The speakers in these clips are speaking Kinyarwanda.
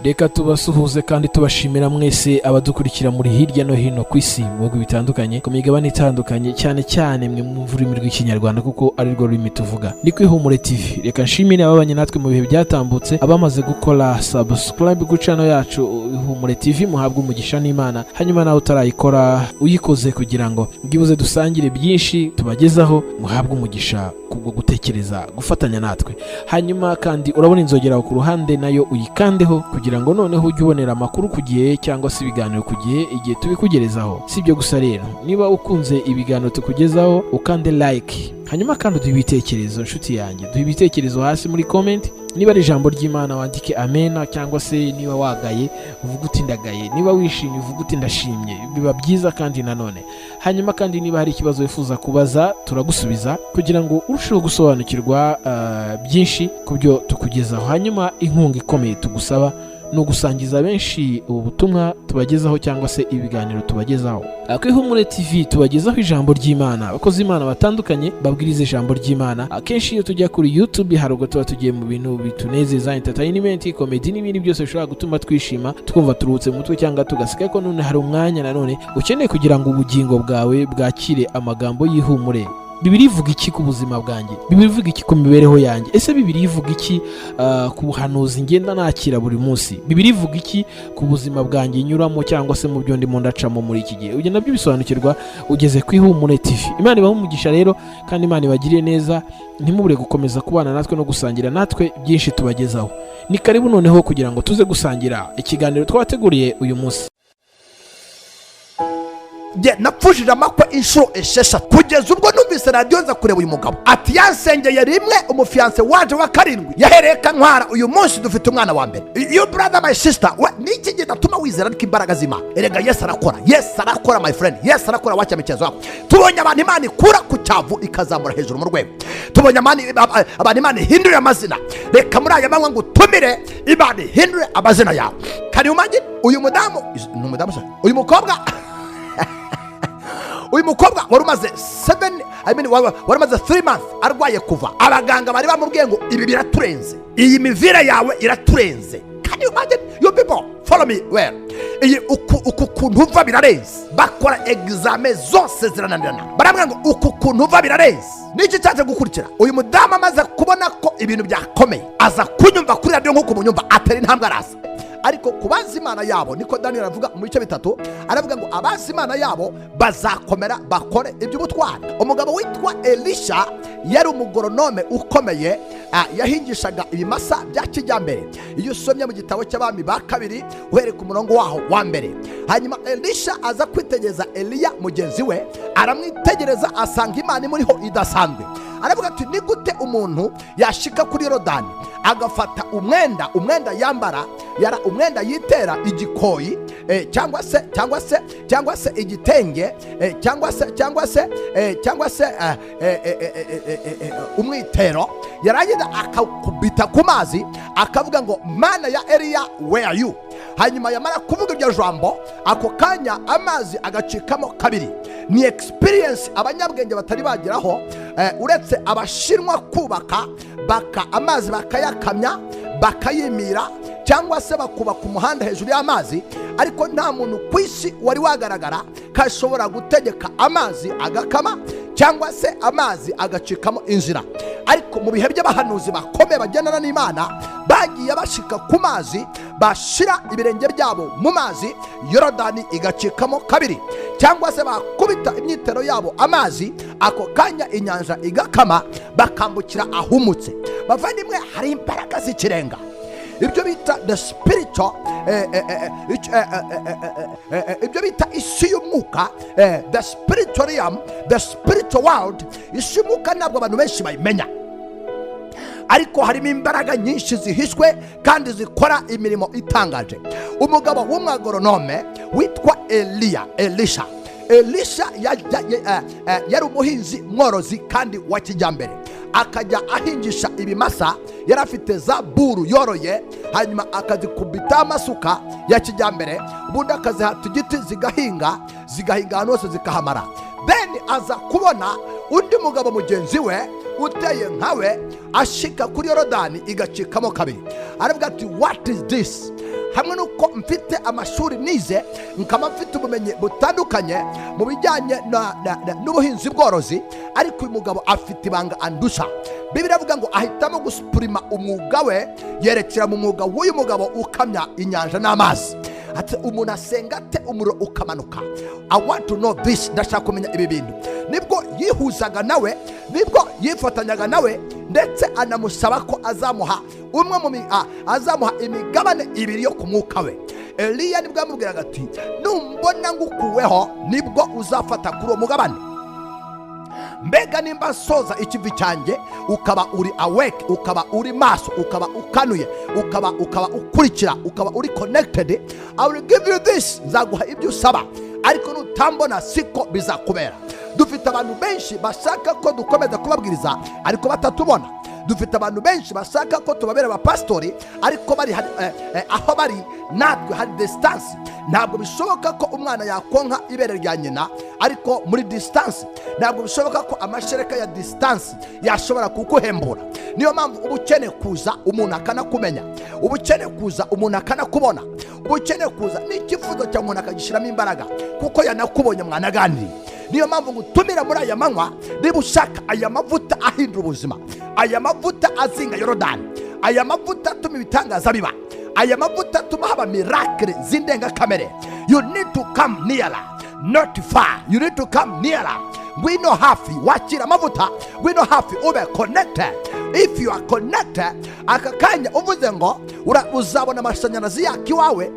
Reka tubasuhuze kandi tubashimira mwese abadukurikira muri hirya no hino ku isi mu bihugu bitandukanye, ku migabane itandukanye, cyane cyane mwe mu rurimi rw'ikinyarwanda kuko ari rwo rurimi tuvuga. Ni ku IHUMURE TV. Reka nshimire ababanye natwe mu bihe byatambutse, abamaze gukora subscribe ku channel yacu IHUMURE TV, muhabwe umugisha n'Imana. Hanyuma nawe utarayikora uyikoze kugira ngo bwibuze dusangire byinshi tubagezaho, muhabwe umugisha kubwo gutekereza gufatanya natwe. Hanyuma kandi urabona inzogera ku ruhande nayo uyikandeho kugira ngo noneho ujye ubonera amakuru ku gihe cyangwa se ibiganiro ku gihe igihe tubikugerezaho. Si ibyo gusa rero, niba ukunze ibiganiro tukugezaho ukande like, hanyuma kandi uduhe ibitekerezo nshuti yanjye, duhe ibitekerezo hasi muri comment. Niba ari ijambo ry'Imana wandike amena, cyangwa se niba wagaye uvuga uti ndagaye, niba wishimye uvuga uti ndashimye, biba byiza kandi nanone. Hanyuma kandi niba hari ikibazo wifuza kubaza turagusubiza kugira ngo urusheho gusobanukirwa byinshi ku byo tukugezaho. Hanyuma inkunga ikomeye tugusaba no gusangiza benshi ubu butumwa tubagezaho cyangwa se ibiganiro tubagezaho. Ku IHUMURE TV tubagezaho ijambo ry'Imana, abakozi Imana batandukanye babwiriza ijambo ry'Imana. Akenshi iyo tujya kuri YouTube hari ubwo tuba tugiye mu bintu bitunezeza, entertainment, comedy n'ibindi byose bishobora gutuma twishima twumva turuhutse mu mutwe, cyangwa tugaseka ko none hari umwanya nanone ukeneye kugira ngo ubugingo bwawe bwakire amagambo y'ihumure. Bibiri ivuga iki ku buzima bwanjye? Bibiri ivuga iki ku mibereho yanjye? Ese Bibiri ivuga iki ku buhanuzi ngenda nakira buri munsi? Bibiri ivuga iki ku buzima bwanjye nyuramo cyangwa se mu byo ndimo ndacamo muri iki gihe? Ugenda nabyo bisobanukirwa ugeze ku IHUMURE TV. Imana ibahe umugisha rero kandi Imana ibagiriye neza, ntimubure gukomeza kubana natwe no gusangira natwe byinshi tubagezaho. Ni karibu noneho kugira ngo tuze gusangira ikiganiro twateguriye uyu munsi. Napfushije amakwe inshuro esheshatu kugeza ubwo numvise radiyo nza kureba uyu mugabo ati yansengeye rimwe umufiyanse waje wa karindwi yahereye kantwara, uyu munsi dufite umwana wa mbere. You brother my sister, niki gitatuma wizera ariko imbaraga z'Imana? Erega Yesu arakora, Yesu arakora my friend, Yesu arakora. Wacha mikezo wako tubonye abantu Imana ikura ku cyavu ikazamura hejuru mu rwego, tubonye abantu Imana ihindurira amazina. Reka muri aya manywa ngo utumire Imana ihindure amazina yawe. Kari umanye uyu mudamu uyu mukobwa wari umaze 3 months arwaye kuva. Abaganga bari bamubwiye ngo ibi biraturenze, iyi mivire yawe iraturenze. Can you imagine? You people follow me well. Iyi uku kuntu uva birarenze. Bakora examen zose zirananirana, baramubwira ngo uku kuntu uva birarenze. Niki cyaje gukurikira? Uyu mudamu amaze kubona ko ibintu byakomeye, aza kunyumva kuri radio nk'uko munyumva, atari ntambwe arasa. Ariko kubaza Imana yabo, niko Daniel avuga mu bice bitatu, aravuga ngo abazi Imana yabo bazakomera bakore iby'ubutwari. Umugabo witwa Elisha yari umugoronome ukomeye, yahingishaga ibimasa bya kijyambere. Iyo usomye mu gitabo cy'abami ba kabiri uhereye ku murongo waho wa mbere, hanyuma Elisha aza kwitegereza Eliya mugenzi we, aramwitegereza asanga Imana imuriho idasanzwe. Aravuga ati ni gute umuntu yashika kuri Yorodani agafata umwenda yambara, yara umwenda yitera igikoyi, cyangwa se igitenge, cyangwa se umwitero, yarangiza akakubita ku mazi akavuga ngo Mana ya Eliya where are you? Hanyuma yamara kuvuga iryo jambo, ako kanya amazi agacikamo kabiri. Ni experience abanyabwenge batari bageraho, uretse abashinwa kubaka amazi bakayakamya bakayimira, cyangwa se bakubaka umuhanda hejuru y'amazi. Ariko nta muntu ku isi wari wagaragara kashobora gutegeka amazi agakama cyangwa se amazi agacikamo inzira. Ariko mu bihe by'abahanuzi bakomeye bagendana n'Imana, bagiye bashika ku mazi, bashira ibirenge byabo mu mazi, Yorodani igacikamo kabiri, cyangwa se bakubita imyitero yabo amazi, ako kanya inyanja igakama, bakambukira ahumutse. Bavandimwe, hari imbaraga z'ikirenga, ibyo bita the spiritual, ibyo bita isi y'umwuka, the spiritual realm, the spiritual world. Isi y'umwuka ntabwo abantu benshi bayimenya, ariko harimo imbaraga nyinshi zihishwe kandi zikora imirimo itangaje. Umugabo w'umwagoronome witwa Elisha yari umuhinzi mworozi kandi wa kijyambere, akajya ahingisha ibimasa. Yari afite za buru yoroye, hanyuma akazikubita amasuka ya kijyambere, ubundi akazihata igiti zigahinga ahantu hose zikahamara. Then aza kubona undi mugabo mugenzi we uteye nkawe ashika kuri Yorodani igacikamo kabiri. Aravuga ati what is this? hamwe nuko mfite amashuri nize, nkaba mfite ubumenyi butandukanye mu bijyanye n'ubuhinzi bworozi, ariko uyu mugabo afite ibanga andusha. Bibiliya avuga ngo ahitamo gusupurima umwuga we yerekera mu mwuga w'uyu mugabo ukamya inyanja n'amazi. Ati umuntu asenga ate umuriro ukamanuka? I want to know this. Ndashaka kumenya ibi bintu. Nibwo yihuzaga nawe, nibwo yifatanyaga nawe, ndetse anamusaba ko azamuha azamuha imigabane ibiri yo ku mwuka we. Eliya nibwo yamubwiraga ati numbona ngukuweho nibwo uzafata kuri uwo mugabane. Mbega nimba soza ikivi cyanjye ukaba uri awake, ukaba uri maso, ukaba ukanuye, ukaba ukurikira, ukaba uri connected, I will give you this. Nzaguha ibyo usaba, ariko nutambona siko bizakubera. Dufite abantu benshi bashaka ko dukomeza kubabwiriza ariko batatubona. Dufite abantu benshi bashaka ko tubabera abapastori ariko bari aho bari natwe hari distance. Ntabwo bishoboka ko umwana yakonka ibere rya nyina ariko muri distance. Ntabwo bishoboka ko amashereka ya distance yashobora kukuhembura. Niyo mpamvu ubukene kuza umuntu akanakumenya, ubukene kuza umuntu akanakubona, ubukene kuza n'ikifuzo cya umuntu akagishiramo imbaraga kuko yanakubonye mwanaganiriye. Niyo mpamvu ngutumira muri aya manywa, niba ushaka aya mavuta ahindura ubuzima, aya mavuta azinga Yorodani, aya mavuta atuma ibitangaza biba, aya mavuta atuma haba miracle zindenga kamere. You need to come nearer, not far. You need to come nearer. Ngwino hafi wakira amavuta, ngwino hafi ube connected. If you are connected, akakanya uvuze ngo uzabona amashanyarazi yakiwawe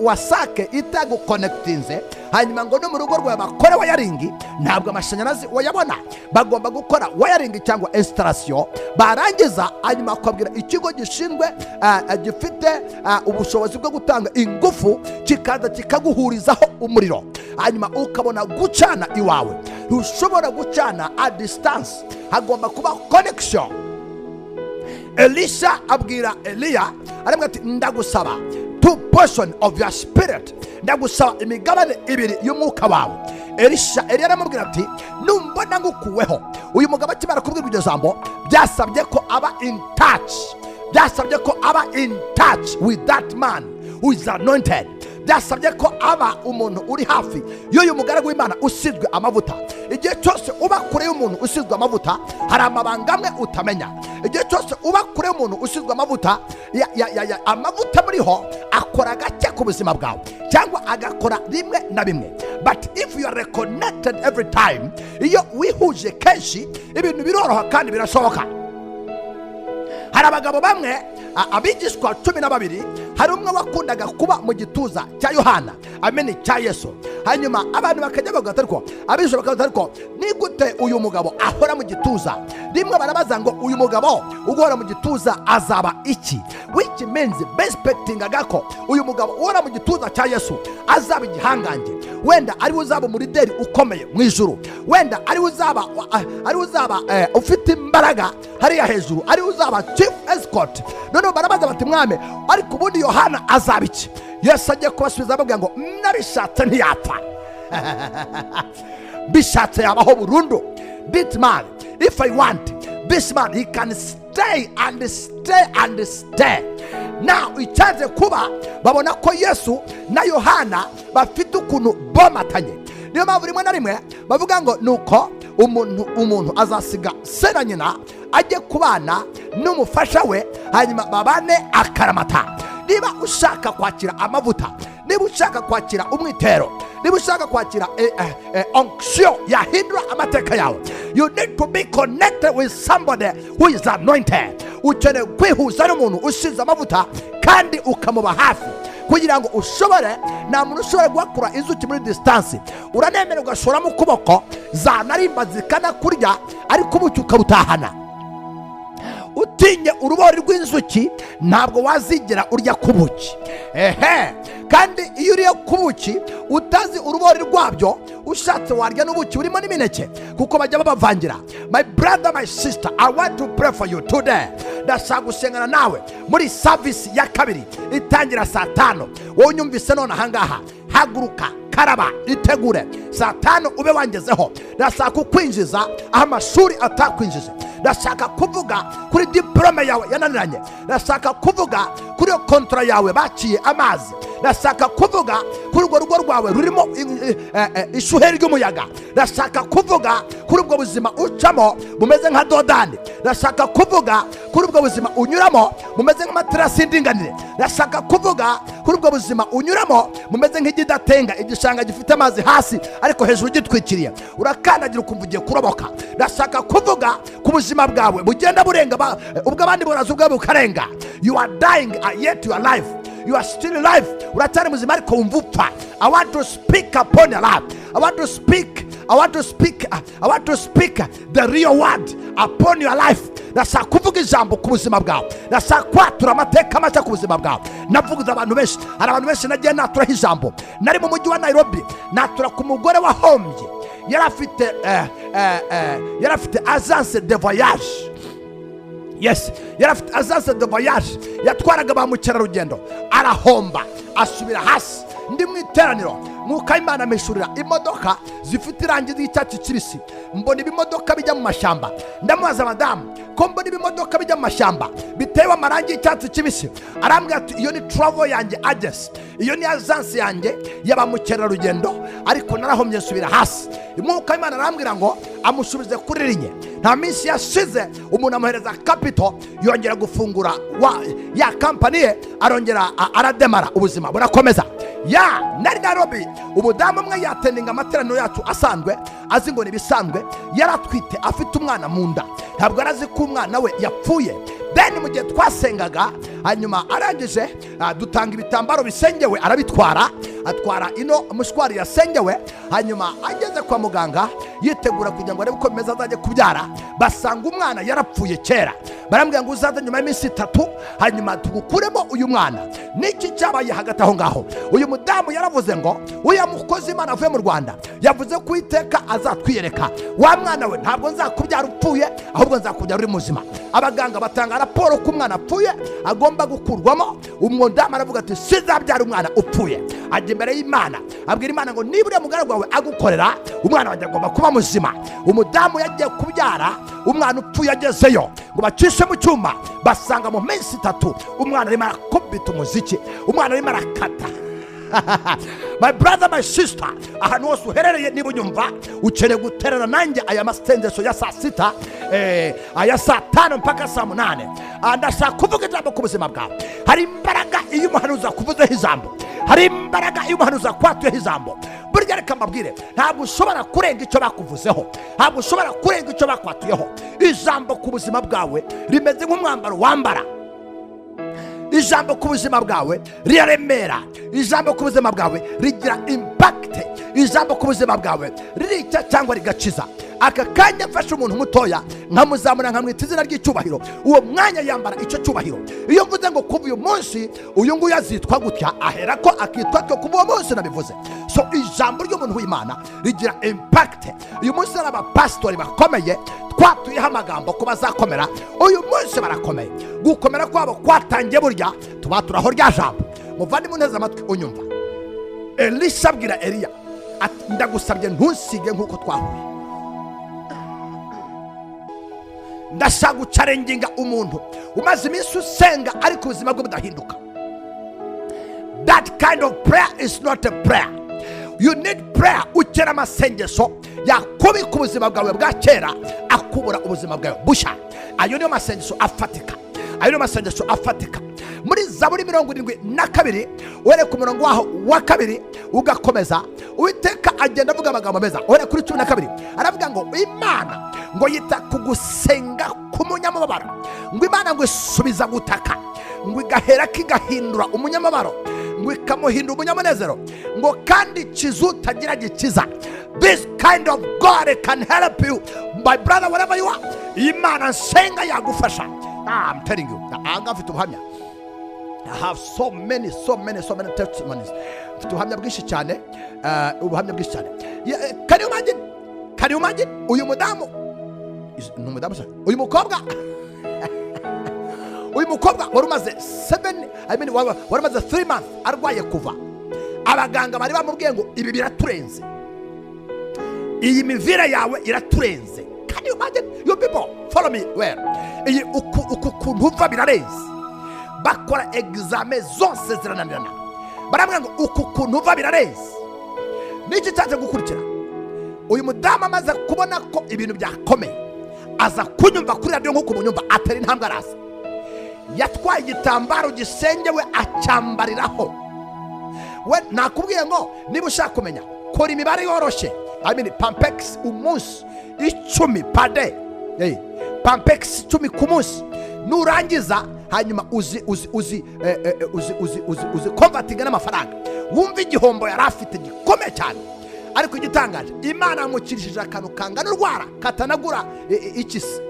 wasake itaguconnectinze, hanyuma ngo no mu rugo rwawe bakore wayaringi. Ntabwo amashanyarazi wayabona, bagomba gukora wayaringi cyangwa installation, barangiza hanyuma akabwira ikigo gishinzwe gifite ubushobozi bwo gutanga ingufu kikaza kikaguhurizaho umuriro, hanyuma ukabona gucana iwawe. Ntushobora gucana at distance, hagomba kuba connection. Elisha abwira Eliya aramubwira ati ndagusaba 2 portion of your spirit, ndagusaba imigabane ibiri y'umwuka wawe. Eliya aramubwira ati numbona ngukuweho. Uyu mugabo akimara kubwira iryo jambo byasabye ko aba in touch, byasabye ko aba in touch with that man who is anointed. Byasabye ko aba umuntu uri hafi y'uyu mugaragu w'Imana usizwe amavuta. Igihe cyose uba kure y'umuntu usizwe amavuta hari amabanga amwe utamenya. Igihe cyose uba kure y'umuntu usizwe amavuta amavuta muriho akora gake ku buzima bwawe cyangwa agakora rimwe na bimwe. But if you are reconnected every time, iyo wihuje kenshi ibintu biroroha kandi birashoboka. Hari abagabo bamwe abigishwa 12, hari umwe wakundaga kuba mu gituza cya Yohana, cya Yesu. Hanyuma abantu bakajya bavuga ko abisho bakavuga ko ni gute uyu mugabo ahora mu gituza. Rimwe barabaza ngo uyu mugabo ugora mu gituza azaba iki, which means expecting agako uyu mugabo uhora mu gituza cya Yesu azaba igihangange. Wenda ari uzaba umurideri ukomeye mu ijuru, wenda ari uzaba ufite imbaraga hariya hejuru, ari uzaba chief escort. None barabaza bati mwame ariko ubundi Yohana azaba iki? Yesu agiye kubasubiza ababwira ngo nabishatse ntiyapfa, bishatse yabaho burundu. This man, if I want this man, he can stay and stay and stay. Now icyaje kuba babona ko Yesu na Yohana bafite ukuntu bomatanye. Niyo mpamvu rimwe na rimwe bavuga ngo nuko umuntu azasiga se na nyina ajye kubana n'umufasha we, hanyuma babane akaramata. Niba ushaka kwakira amavuta, niba ushaka kwakira umwitero, niba ushaka kwakira onction yahindura amateka yawe, you need to be connected with somebody who is anointed. Ukeneye kwihuza n'umuntu ushize amavuta kandi ukamuba hafi kugira ngo ushobore. Nta muntu ushobora guhakura inzuki muri distance. Uranemera ugashora mu kuboko zanarimba zikanakurya ariko ubuki ukabutahana. Utinye urubori rw'inzuki ntabwo wazigera urya kubuki. Kandi iyo uriye kubuki utazi urubori rwabyo, ushatse warya n'ubuki urimo n'imineke kuko bajya babavangira. My brother, my sister, I want to pray for you today. Ndashaka gusengana nawe muri service ya kabiri itangira saa 5. Wowe unyumvise none ahangaha, haguruka, karaba, itegure saa 5 ube wangezeho. Ndashaka kukwinjiza aho amashuri atakwinjije, ndashaka kuvuga kuri diplome yawe yananiranye, ndashaka kuvuga kuri kontra yawe baciye amazi, ndashaka kuvuga kuri urwo rugo rwawe rurimo ishuheri ry'umuyaga, ndashaka kuvuga kuri ubwo buzima ucamo bumeze nka dodani, ndashaka kuvuga kuri ubwo buzima unyuramo bumeze nk'amaterasi y'indinganire, ndashaka kuvuga kuri ubwo buzima unyuramo bumeze nk'igidatenga, igishanga gifite amazi hasi ariko hejuru gitwikiriye, urakandagira ukumva ugiye kuroboka. ndashaka kuvuga ku buzima bwawe bugenda burenga ubwo abandi boraza ubwawe bukarenga. You are dying yet you are alive. You are still alive. Uracyari muzima ariko wumva upfa. I want to speak upon your life. I want to speak the real word upon your life. Ndashaka kuvuga ijambo ku buzima bwawe, ndashaka kwatura amateka mashya ku buzima bwawe. Navuguza abantu benshi, hari abantu benshi nagiye naturaho ijambo. Nari mu mujyi wa Nairobi, natura ku mugore wahombye, yari afite agence de voyage. Yes, yari afite agence de voyage, yatwaraga ba mukerarugendo, arahomba asubira hasi. Ndi mu iteraniro, Mwuka w'Imana ameshurira imodoka zifite irangi ry'icyatsi kibisi. Mbona ibimodoka bijya mu mashyamba, ndamubaza madamu ko mbona ibimodoka bijya mu mashyamba bitewe amarangi y'icyatsi kibisi. Arambwira ati iyo ni travel yanjye agence, iyo ni agence yanjye yaba mukerarugendo, ariko narahomye nsubira hasi. Mwuka w'Imana arambwira ngo amusubize kuri linye. Nta minsi yashize umuntu amuhereza capital, yongera gufungura ya company ye, arongera arademara, ubuzima burakomeza. Nari Nairobi, umudamu umwe yatendinga amateraniro yacu asanzwe, azi ngo nibisanzwe, yaratwite afite umwana mu nda, ntabwo arazi ko umwana we yapfuye. Then mu gihe twasengaga, hanyuma arangije dutanga ibitambaro bisengewe, arabitwara, atwara ino mushwari yasengewe. Hanyuma ageze kwa muganga yitegura kugira ngo arebe uko bimeze azajye kubyara, basanga umwana yarapfuye kera. Barambwira ngo uzaze nyuma y'iminsi 3 hanyuma tugukuremo uyu mwana. Niki cyabaye hagati aho ngaho? Uyu mudamu yaravuze ngo uya mukozi Imana avuye mu Rwanda yavuze ko Iteka azatwiyereka, wa mwana we ntabwo nzakubyara upfuye, ahubwo nzakubyara uri muzima. Abaganga batanga raporo ko umwana apfuye agomba gukurwamo. Umudamu aravuga ati sizabyara umwana upfuye. Ajya imbere y'Imana abwira Imana ngo niba uriya mugaragu wawe agukorera, umwana wanjye agomba kuba muzima. Umudamu yagiye kubyara umwana upfuye, agezeyo ngo bacishe mu cyuma, basanga mu minsi 3 umwana arimo arakubita umuziki, umwana arimo arakata. My brother, my sister, ahantu hose uherereye niba unyumva ukeneye guterera nanjye aya masengesho ya saa 6, aya saa 5 mpaka saa 8. Ndashaka kuvuga ijambo ku buzima bwawe. Hari imbaraga iyo umuhanuzi akuvuzeho ijambo, hari imbaraga iyo umuhanuzi akwatuyeho ijambo. Burya reka mbabwire, ntabwo ushobora kurenga icyo bakuvuzeho, ntabwo ushobora kurenga icyo bakwatuyeho. Ijambo ku buzima bwawe rimeze nk'umwambaro wambara. Ijambo ku buzima bwawe riraremera, ijambo ku buzima bwawe rigira impact, ijambo ku buzima bwawe ririca cyangwa rigakiza. Aka kanya mfashe umuntu mutoya nkamuzamura nkamwita izina ry'icyubahiro, uwo mwanya yambara icyo cyubahiro. Iyo mvuze ngo kuva uyu munsi uyu nguyu azitwa gutya, ahera ko akitwa cyo kuva uwo munsi nabivuze. So ijambo ry'umuntu w'Imana rigira impact. Uyu munsi n'abapastori bakomeye twatuyeho amagambo ko bazakomera, uyu munsi barakomeye. Gukomera kwabo kwatangiye burya tubaturaho rya jambo. Muvandimwe neza amatwi unyumva, Elisha abwira Eliya ati ndagusabye ntusige nk'uko twahuye. Ndashaka gucarenginga umuntu umaze iminsi usenga ariko ubuzima bwe budahinduka. That kind of prayer is not a prayer. You need prayer. Ukera amasengesho yakubika ubuzima bwawe bwa kera, akubura ubuzima bwawe bushya. Ayo niyo masengesho afatika, ayo niyo masengesho afatika. Muri Zaburi 72 were ku murongo waho wa 2 ugakomeza, Uwiteka agenda avuga amagambo meza. Were kuri 12 aravuga ngo Imana ngo yita kugusenga k'umunyamabaro, ngo Imana ngo isubiza gutaka, ngo igahera kigahindura umunyamabaro, ngo ikamuhindura umunyamunezero, ngo kandi kizutagira gikiza. This kind of God can help you, my brother, wherever you are. Imana nsenga yagufasha. I'm telling you, anga mfite ubuhamya. I have so many testimonies. Mfite ubuhamya bwinshi cyane, ubuhamya bwinshi cyane. Can you imagine uyu mudamu, uyu mukobwa wari umaze 3 months arwaye kuva. Abaganga bari bamubwiye ngo ibi biraturenze, iyi mivira yawe iraturenze Can you imagine? You people follow me well. Iyi uku kuntu uva birarenze. Bakora examen zose zirananirana. Baramubwira ngo uku kuntu uva birarenze. Niki cyaje gukurikira? Uyu mudamu amaze kubona ko ibintu byakomeye, aza kunyumva kuri radio nk'uko munyumva, atari intambwe arasa. Yatwaye igitambaro gisengewe acyambariraho. We nakubwiye ngo niba ushaka kumenya kora imibare yoroshe, I mean pampex umunsi 10 per day. Pampex 10 ku munsi. Nurangiza hanyuma uzi converting n'amafaranga. Wumva igihombo yari afite gikomeye cyane. Ariko igitangaje, Imana yamukirishije akantu kangana urwara katanagura ikisi.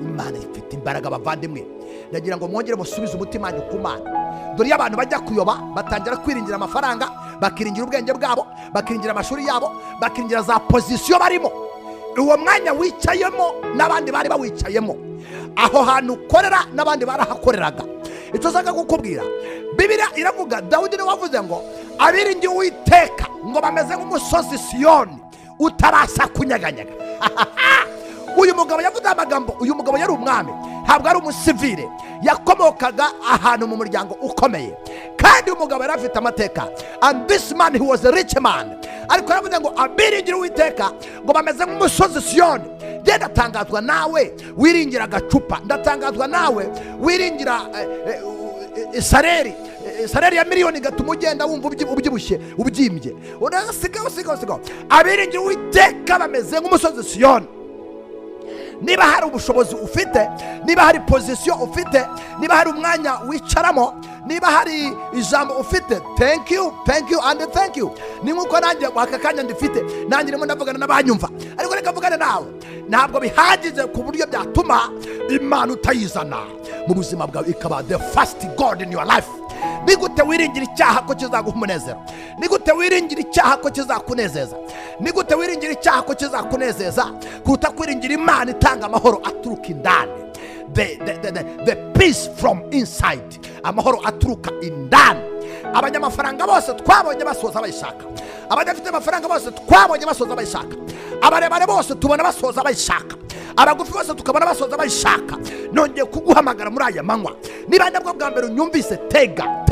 Imana ifite imbaraga bavandimwe. Ndagira ngo mwongere musubize umutima wanyu ku Mana. Dore abantu bajya kuyoba batangira kwiringira amafaranga, bakiringira ubwenge bwabo, bakiringira amashuri yabo, bakiringira za position barimo. Uwo mwanya wicayemo n'abandi bari bawicayemo, aho hantu ukorera n'abandi barahakoreraga. Icyo saka kukubwira, Bibiliya iravuga, Dawidi niwe wavuze ngo abiringiye Uwiteka ngo bameze nk'umusozi Siyoni utabasha kunyeganyega. Uyu mugabo yavuze amagambo, uyu mugabo yari umwami, ntabwo ari umusivile, yakomokaga ahantu mu muryango ukomeye, kandi uyu mugabo yari afite amateka. And this man, he was a rich man. Ariko yavuze ngo abiringira Uwiteka ngo bameze nk'umusozi Siyoni. Genda tangazwa nawe wiringira agacupa, ndatangazwa nawe wiringira sareri ya miliyoni gatuma ugenda wumva ubyibushye ubyimbye. Sigaho abiringira Uwiteka bameze nk'umusozi Siyoni. Niba hari ubushobozi ufite, niba hari position ufite, niba hari umwanya wicaramo, niba hari ijambo ufite, thank you and thank you. Ni nkuko nanjye waka kanya ndifite, nanjye ndimo ndavugana n'abanyumva. Ariko reka mvugane nawe, ntabwo bihagize ku buryo byatuma Imana utayizana mu buzima bwawe ikaba the first God in your life. Nigute wiringira icyaha ko kizaguha umunezero? Nigute wiringira icyaha ko kizakunezeza? Nigute wiringira icyaha ko kizakunezeza kuruta kwiringira Imana itanga amahoro aturuka indani? The peace from inside. Amahoro aturuka indani. Abanyamafaranga bose twabonye basoza bayishaka. Abadafite amafaranga bose twabonye basoza bayishaka. Abarebare bose tubona basoza bayishaka. Abagufi bose tukabona basoza bayishaka. Nongeye kuguhamagara muri aya manywa, niba ndabwo bwa mbere unyumvise, tega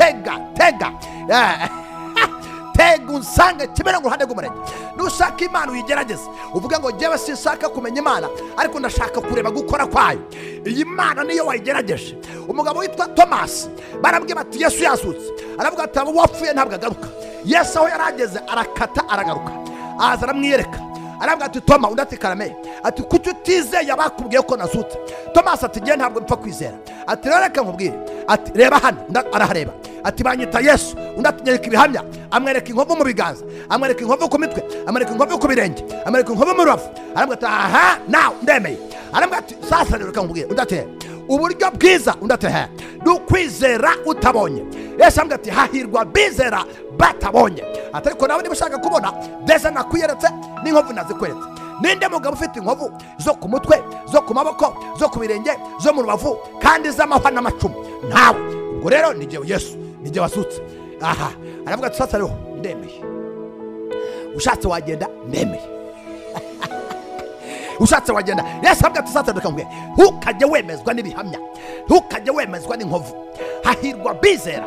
unsange kimera ngo ruhande rw'umurenge. Nushaka Imana uyigerageze, uvuga ngo jyewe sinshaka kumenya Imana, ariko ndashaka kureba gukora kwayo. Iyi Mana niyo wayigerageje. Umugabo witwa Thomas barabwiye bati Yesu yazutse, aravuga ati abo wapfuye ntabwo agaruka. Yesu aho yarageze arakata aragaruka, aza aramwiyereka, aravuga ati Toma, undi ati karame, ati kuki utizeye abakubwiye ko nazutse? Thomas ati ngiye ntabwo mpfa kwizera. Ati reka nkubwire, ati reba hano, arahareba, ati banyita Yesu, undi ati nyereka ibihamya, amwereka inkovu mu biganza, amwereka inkovu ku mitwe, amwereka inkovu ku birenge, amwereka inkovu mu rubavu. Aravuga ati aha nawe ndemeye. Aravuga ati sasa reka nkubwire, undi ati uburyo bwiza, undi ati dukwizera utabonye. Yesu aravuga ati hahirwa bizera batabonye. Ati ariko nawe niba ushaka kubona, deza nakwiyeretse n'inkovu nazikweretse. Ninde mugabo ufite inkovu zo ku mutwe, zo ku maboko, zo ku birenge, zo mu rubavu, kandi z'amahwa n'amacumu? Ntawe. Ubwo rero ni jyewe Yesu, ni jyewe wasutse. Aha, aravuga ati sasa rero ndemeye. Ushatse wagenda, ndemeye. Ushatse wagenda. Yesu aravuga ati sasa ndakambwe, ntukajye wemezwa n'ibihamya, ntukajye wemezwa n'inkovu. Hahirwa bizera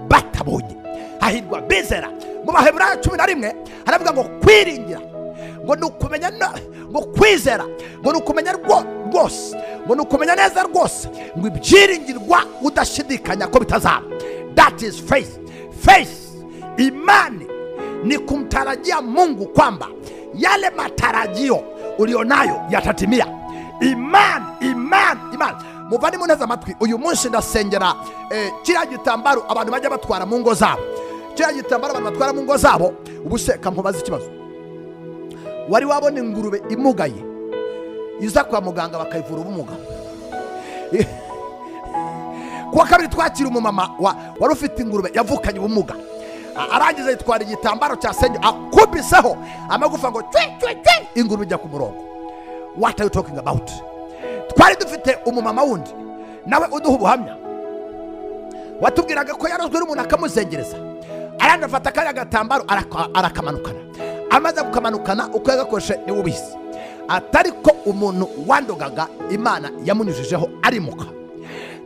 batabonye. Hahirwa bizera. Mu Baheburayo 11 haravuga ngo kwiringira, ngo nukumenya, ngo kwizera, ngo nukumenya rwose, ngo nukumenya neza rwose, ngo ibyiringirwa udashidikanya ko bitazaba. That is faith. Faith, imani, ni kumtarajia Mungu kwamba yale matarajio ulionayo yatatimia. Imani. Muvani muneza matwi, uyu munsi ndasengera kiriya gitambaro abantu bajya batwara mu ngo zabo. Kiriya gitambaro abantu batwara mu ngo zabo, ubuse kamubaza ikibazo. Wari wabona ingurube imugaye iza kwa muganga bakayivura ubumuga? Kuwa kabiri twakira umumama wari ufite ingurube yavukanye ubumuga, arangiza yitwara igitambaro cya senyo akubiseho amagufa ngo twi ingurube ijya ku murongo. What are you talking about? Twari dufite umumama wundi nawe uduha ubuhamya, watubwiraga ko yarozwe n'umuntu akamuzengereza, aranga afata kaya gatambaro arakamanukana. Amaze kukamanukana uko yagakoreshe ni ubisi, atari ko umuntu wandogaga Imana yamunyujijeho arimuka.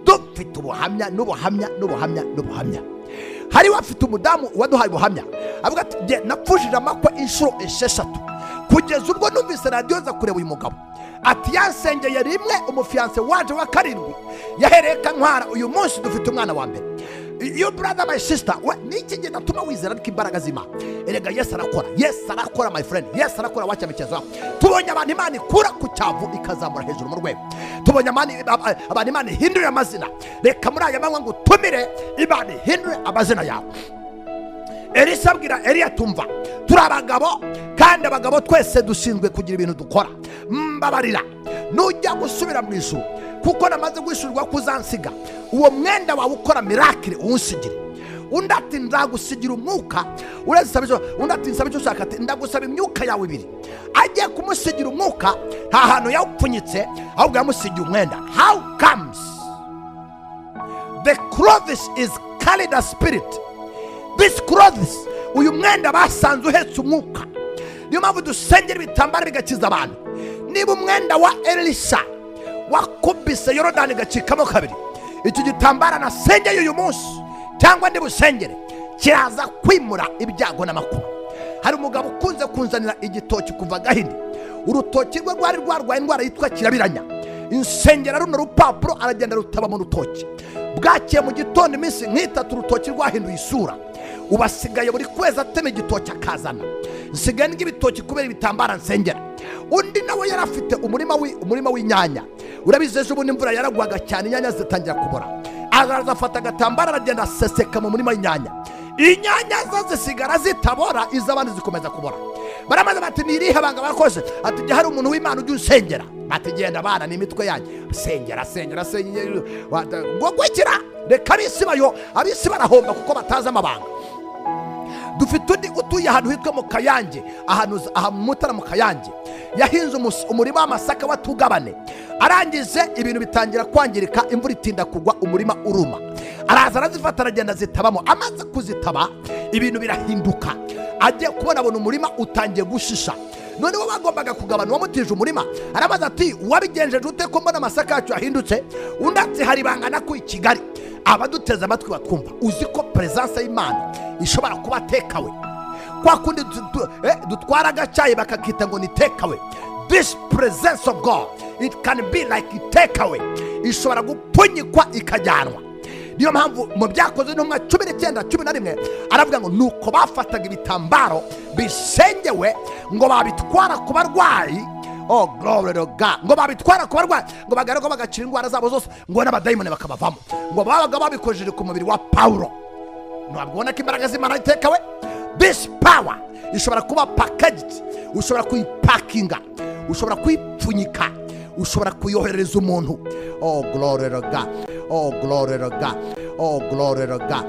Dufite ubuhamya n'ubuhamya. Hari wafite umudamu waduhaye ubuhamya avuga ati napfushije amakwe inshuro 6 kugeza ubwo numvise radiyo za kureba uyu mugabo. Ati yansengeye rimwe umufiance waje wa 7 yahereka ntwara. Uyu munsi dufite umwana wa mbere. Your brother, my sister, niki gitatuma wizera ariko imbaraga z'Imana. Erega Yesu arakora my friend. Yesu arakora wacha michezo. Tubonye abantu Imana ikura ku cyavu ikazamura hejuru mu rwego. Tubonye abantu Imana ihindura amazina. Reka muri aya manywa ngo tumire Imana ihindure amazina yawe. Elisa abwira Eliya tumva turi abagabo kandi abagabo twese dushinzwe kugira ibintu dukora. Mbabarira nujya gusubira mu ijuru kuko namaze gushurwa kuzansiga uwo mwenda wawe ukora miracle unsigire. Undi ati nzagusigira umwuka urasabije. Undi ati nsabije ushaka ati ndagusaba imyuka yawe 2 agiye kumusigira umwuka nta hantu yawupfunyitse ahubwo yamusigiye umwenda. How comes the clothes is carried a spirit? This clothes uyu mwenda basanze uhetse umwuka. Niyo mpamvu dusengera ibitambaro bigakiza abantu. Niba umwenda wa Elisa wakubise Yorodani gacikamo 2, icyo gitambara nasengeye uyu munsi cyangwa ndi busengere kiraza kwimura ibyago n'amakuba. Hari umugabo ukunze kunzanira igitoki kuva Gahini. Urutoki rwe rwari rwarwaye indwara yitwa kirabiranya. Insengera runo rupapuro aragenda rutaba mu rutoki. Bwakiye mu gitondo iminsi nk'itatu urutoki rwahinduye isura. Ubasigaye buri kwezi ateme igitoki akazana. Nsigaye n'ibitoki kubera ibitambara nsengera. Undi nawe yarafite umurima w'inyanya. Urabizeje ubu imvura yaragwaga cyane inyanya zitangira kubora. Araza afata agatambara aragenda aseseka mu murima w'inyanya. Inyanya zisigara zitabora, iz'abandi zikomeza kubora. Baramaze bati nirihe banga bakoze. Ati hari umuntu w'Imana ujye usengera. Bati genda bana n'imitwe yanyu. Sengera. Ngo gwekira reka abisi barahomba kuko bataza amabanga. Dufite undi utuye ahantu hitwa mu Kayange, ahantu mutara mu Kayange. Yahinze umurima w'amasaka wa Tugabane. Arangize ibintu bitangira kwangirika, imvura itinda kugwa, umurima uruma. Araza arazifata aragenda zitabamo. Amaze kuzitaba ibintu birahinduka. Agiye kubona abona umurima utangiye gushisha. None wo bagombaga kugabana wamutije umurima. Arabaza ati wabigenjeje ute ko mbona amasaka yacu yahindutse? Undi ati hari bangana ku Kigali. Abaduteze amatwi batwumva uzi ko presence y'Imana ishobora kuba tekawe. Kwa kundi dutwara agacyayi bakakita ngo ni tekawe. This presence of God, it can be like a takeaway. Ishobora gupfunyikwa ikajyanwa. Niyo mpamvu mu byakoze n'umwa 19:11 aravuga ngo nuko bafataga ibitambaro bisengewe ngo babitwara ku barwayi. Oh glory to God. Ngo babitwara ku barwayi ngo bagaruka bagacira indwara zabo zose ngo n'abadayimoni bakabavamo. Ngo babaga babikojeje ku mubiri wa Paulo. Ntabwona ko imbaraga z'Imana itekawe. This power ishobora kuba packaged, ushobora kuyipakinga, ushobora kuyipfunyika, ushobora kuyohereza umuntu. Oh glory to God. Oh glory to God. Oh glory to God.